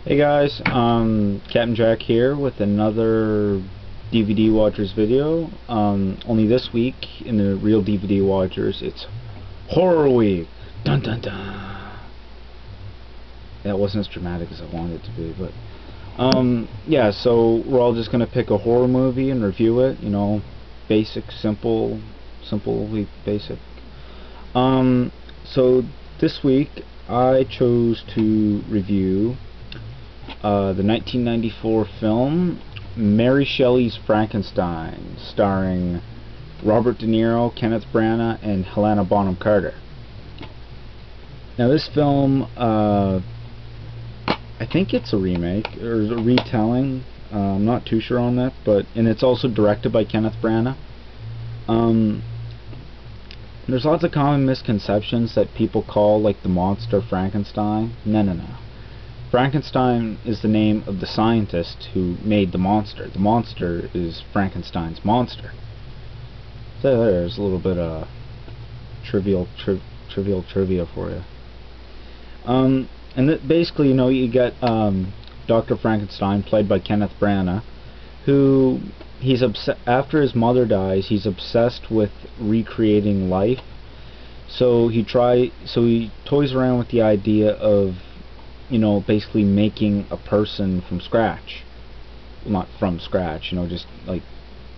Hey guys, Captain Jack here with another DVD Watchers video. Only this week in the Real DVD Watchers, it's Horror Week. Dun dun dun. That wasn't as dramatic as I wanted it to be, but yeah. So we're all just gonna pick a horror movie and review it. You know, basic, simply basic. So this week I chose to review the 1994 film Mary Shelley's Frankenstein, starring Robert De Niro, Kenneth Branagh, and Helena Bonham Carter. Now this film, I think it's a remake or a retelling. I'm not too sure on that, and it's also directed by Kenneth Branagh. There's lots of common misconceptions that people call like the monster Frankenstein. No. Frankenstein is the name of the scientist who made the monster. The monster is Frankenstein's monster. So there's a little bit of trivial trivia for you. And basically, you know, you get Dr. Frankenstein, played by Kenneth Branagh, who after his mother dies, he's obsessed with recreating life. So he toys around with the idea of, you know, basically making a person from scratch. Well, not from scratch, you know, just like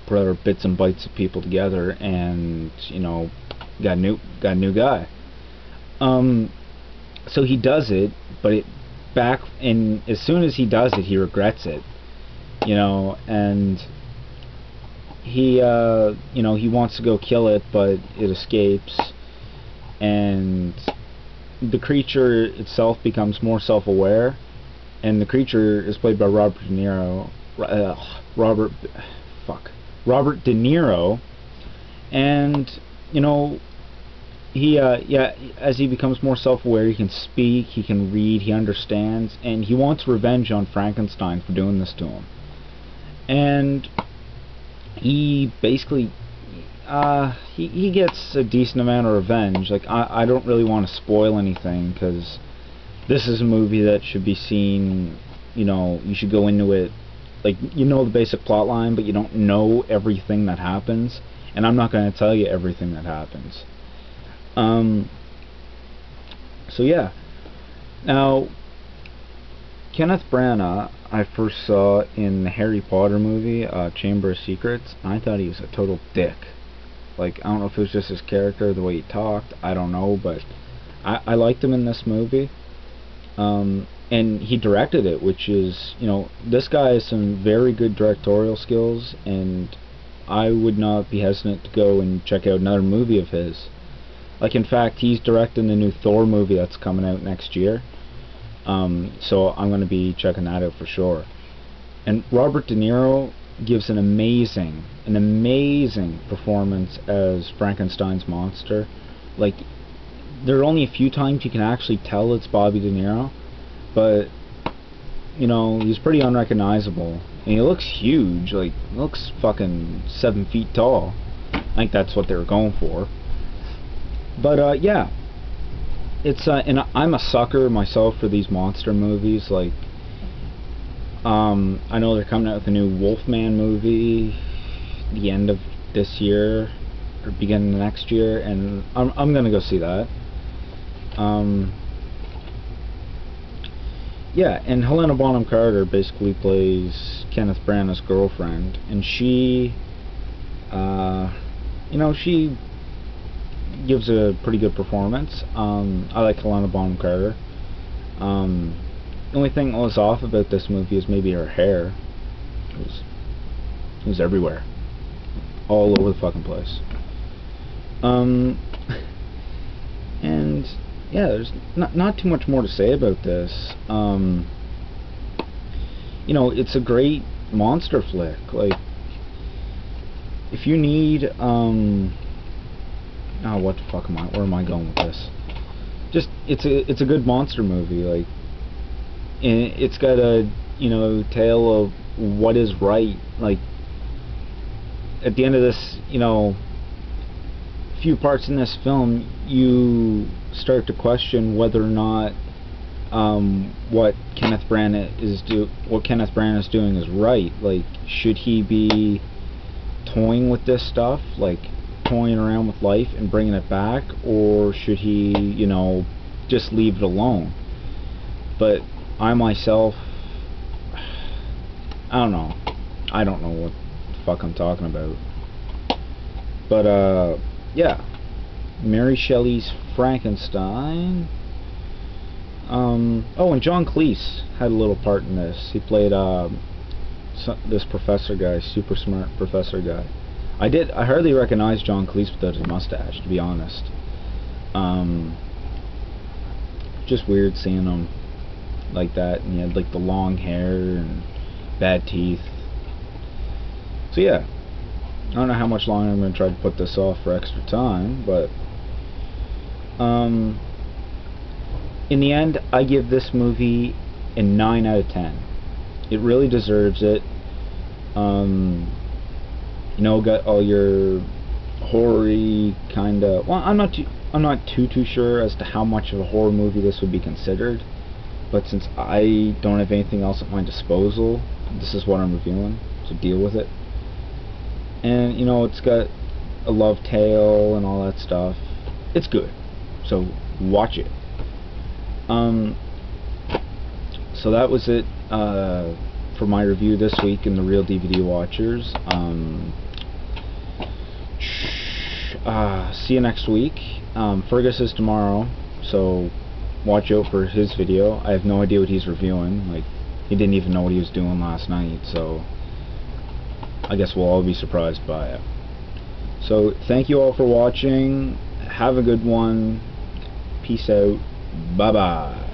put bits and bytes of people together, and you know, got a new guy. So he does it, but as soon as he does it, he regrets it, you know, and he you know, he wants to go kill it, but it escapes, and the creature itself becomes more self-aware, and the creature is played by Robert De Niro, and you know, as he becomes more self-aware, he can speak, he can read, he understands, and he wants revenge on Frankenstein for doing this to him. And he basically he gets a decent amount of revenge. Like, I don't really want to spoil anything, because this is a movie that should be seen, you know, you should go into it, like, you know the basic plot line, but you don't know everything that happens, and I'm not going to tell you everything that happens. So yeah. Now, Kenneth Branagh, I first saw in the Harry Potter movie, Chamber of Secrets, and I thought he was a total dick. Like, I don't know if it was just his character, the way he talked, I don't know, but I liked him in this movie. And he directed it, which is, you know, this guy has some very good directorial skills, and I would not be hesitant to go and check out another movie of his. Like, in fact, he's directing the new Thor movie that's coming out next year. So I'm going to be checking that out for sure. And Robert De Niro gives an amazing performance as Frankenstein's monster. Like, there are only a few times you can actually tell it's Bobby De Niro, but you know, he's pretty unrecognizable, and he looks huge. Like, he looks fucking 7 feet tall. I think that's what they were going for. But yeah, it's and I'm a sucker myself for these monster movies. Like, I know they're coming out with a new Wolfman movie the end of this year or beginning of next year, and I'm gonna go see that. Yeah, and Helena Bonham Carter basically plays Kenneth Branagh's girlfriend, and she, you know, she gives a pretty good performance. I like Helena Bonham Carter. The only thing that was off about this movie is maybe her hair. It was everywhere, all over the fucking place. And yeah, there's not too much more to say about this. You know, it's a great monster flick. Like, if you need oh, what the fuck am I? Where am I going with this? Just, it's a good monster movie. Like, and it's got a, you know, tale of what is right. Like, at the end of this, you know, few parts in this film, you start to question whether or not what Kenneth Branagh is doing is right. Like, should he be toying with this stuff, like toying around with life and bringing it back, or should he, you know, just leave it alone? But I myself, I don't know. I don't know what the fuck I'm talking about. But yeah, Mary Shelley's Frankenstein. Oh, and John Cleese had a little part in this. He played this professor guy, super smart professor guy. I hardly recognize John Cleese without his mustache, to be honest. Just weird seeing him like that, and he had like the long hair and bad teeth. So yeah, I don't know how much longer I'm going to try to put this off for extra time, but in the end, I give this movie a 9 out of 10. It really deserves it. You know, got all your horror-y kind of. Well, I'm not too sure as to how much of a horror movie this would be considered, but since I don't have anything else at my disposal, this is what I'm reviewing, so deal with it. And you know, it's got a love tale and all that stuff. It's good, so watch it. So that was it for my review this week in the ReelDVDWatchers. See you next week. Fergus is tomorrow, so watch out for his video. I have no idea what he's reviewing. Like, he didn't even know what he was doing last night, so I guess we'll all be surprised by it. So thank you all for watching. Have a good one. Peace out. Bye bye.